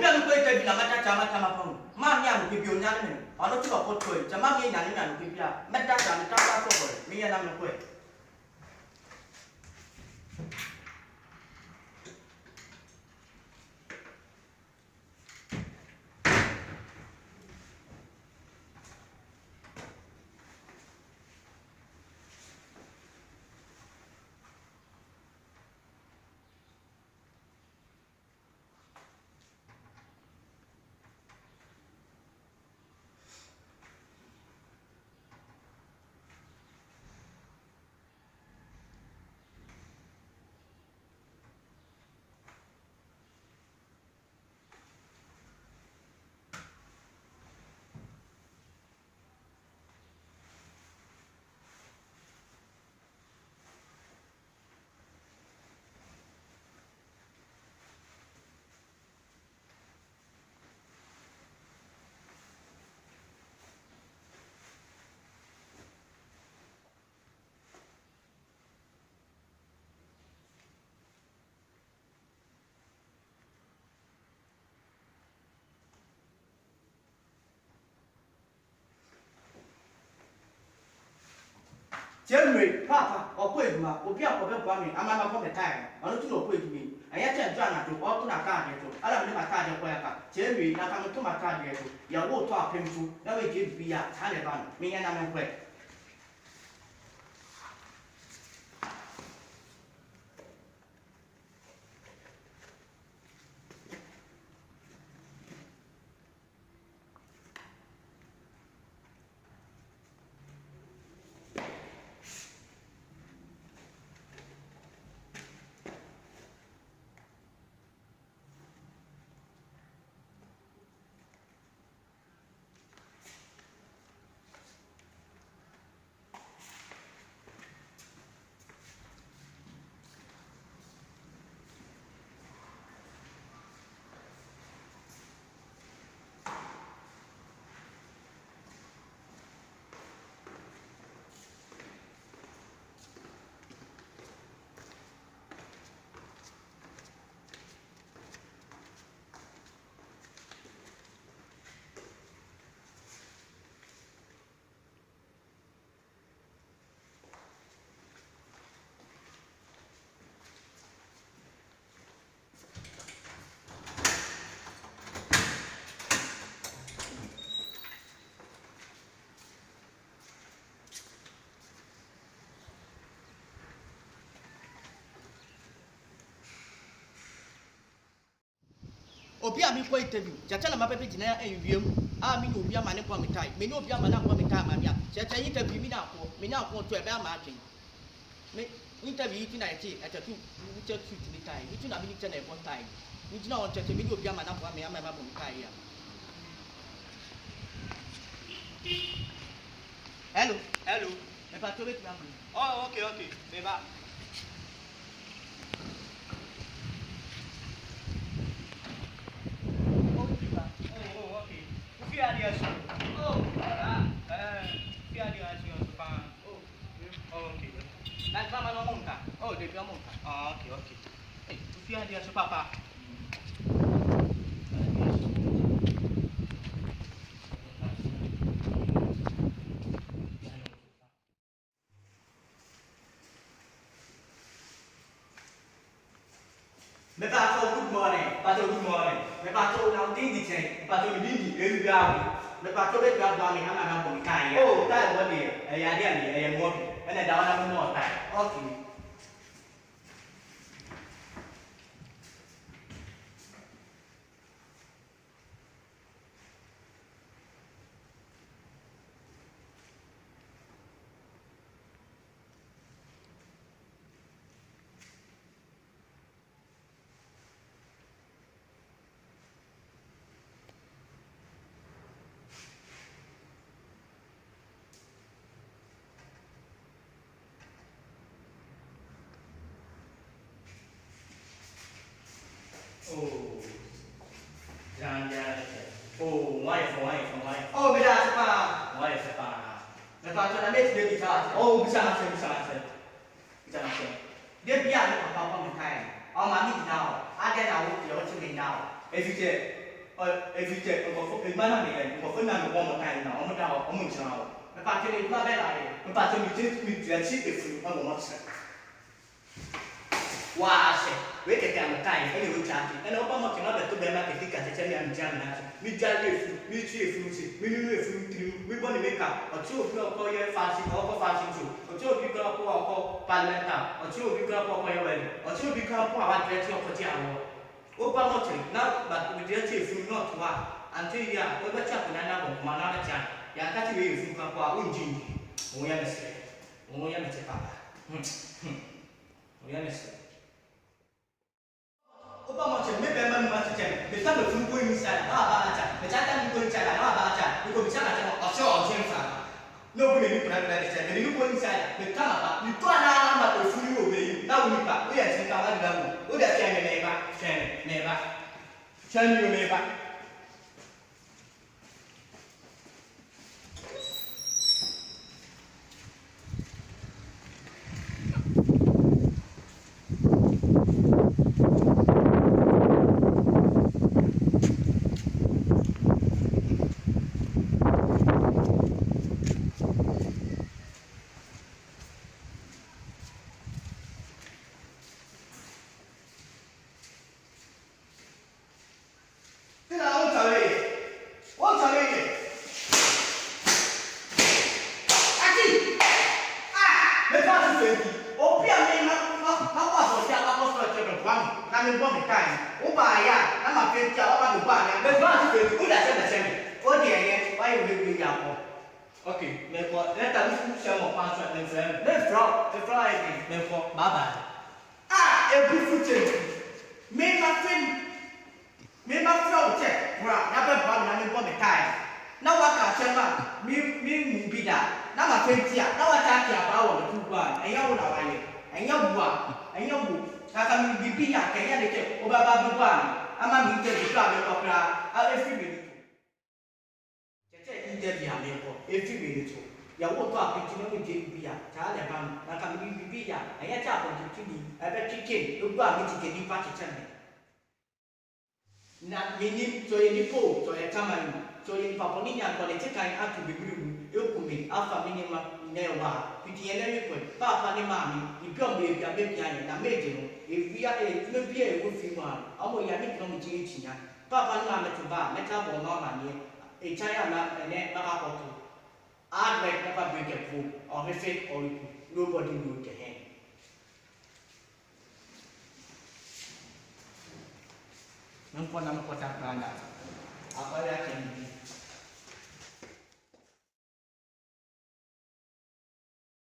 Obia no kwete bi na mata chama tama pon. Ma mi anu bi onya ne. Ono ti ko potoi. Chama mi nya ne anu bi bia. Mata chama tama so bore. Mi ya na me kwe. Jeremy, Papa, or Quaver, or Pia for the Bami, I'm not from the time. I don't know what me. I had to join to all to my card. I don't know my card. Jeremy, now come to my card. You won't talk him to never give me a Taliban. Me and I'm away. Obi a mi kwa interview chacha na mapepe jina enwiem a mi no obi ama ne kwa metai me no obi ama na kwa metai ama bia chacha interview mi na ko to e be ama atwen me interview ti na eti atatu mi cha tu ti metai mi tu na mi cha na e bon tai mi jina on chacha mi no obi ama na kwa me ama ma bon tai ya. Hello me pa to be tu am. Oh okay me ba. Oh, they come on. Ah, okay. Hey, if you are there, Papa. Good morning. Me pato now ding di chain. Pato mi ding di eri gawi. Me pato be gawi ba mi ama na ko mi kai. Oh, tai what dey. Ya dia ni, ya mo. Ena da wana mo no tai. Okay. Oh, jangan. Oh, why? Oh, beda siapa? Why siapa? Lepas tu nanti dia bisa. Oh, bisa masuk. Dia biar apa-apa mentai. Oh, mami tahu. Ada tahu dia macam ni tahu. Eh, fikir. everyday mana ni ko fana no mo kai na o mo da o mo jira o me pa ke ni ba be la e me pa ke mi ti mi ti chi e fu o mo se wa se we ke ka mo kai e ni o cha ti e no pa mo ke na be to be ma ke ti ka che mi am jam na mi ja le fu mi chi e fu si mi ni e fu tri mi bo ni me ka o chi o fi o ko ye fa si o ko fa si ju o chi o fi ko o ko parliament o chi o fi ko o ko ye we o chi o fi ko o wa tre ti o ko ti awo Opa mochi na but we did say not wa until ya we ba cha kuna na bo mana na cha ya ka ti we fu ka kwa unji o ya mese papa o ya mese Opa mochi me be ma cha cha me ta me fu ko ni sa na ba cha me cha ta mi ko cha na ba cha ni ko bi cha na cha o so o chen sa no ko ni pra pra cha me ni ko ni sa me ta ba ni to na na ma ko fu ni o be na wo ni pa o ya chen ka ba na wo o da cha me ba Tell you me back. Okay, therefore, let us share more contract and friend. Let's drop the Friday. Therefore, bye bye. A beautiful change. Make my friend, make my friend check. Well, never bought money for the time. Now what can I tell you? Me, be that. Now my friend here. Now I talk about the 2 1. And you know why? And you know, and you know. I can be here. Can you get over Babu Ban? I'm a meeting the club of opera. I'll every minute. Every minute, ya woto apiti no je bia ta le ban na ka mi bia aya cha ko ti ni e be chicken do ba mi ti ni pa chicken na yini so yini po so e kama ni so yini pa poni nya ko le ti kai atu bi guru e ku mi afa mi ni ma ne wa piti ene mi ko pa pa ni ma mi ni pyo me bia be bia ni na me je no e bia e me bia e wo fi ma amo ya mi ko mi ti chi nya pa pa ni ma me tu ba me ta bo no ma ni e cha ya na ne ma ka ko tu Art might never break a fool, or if it or nobody will get him. Não pode não pode aprender. Agora é quem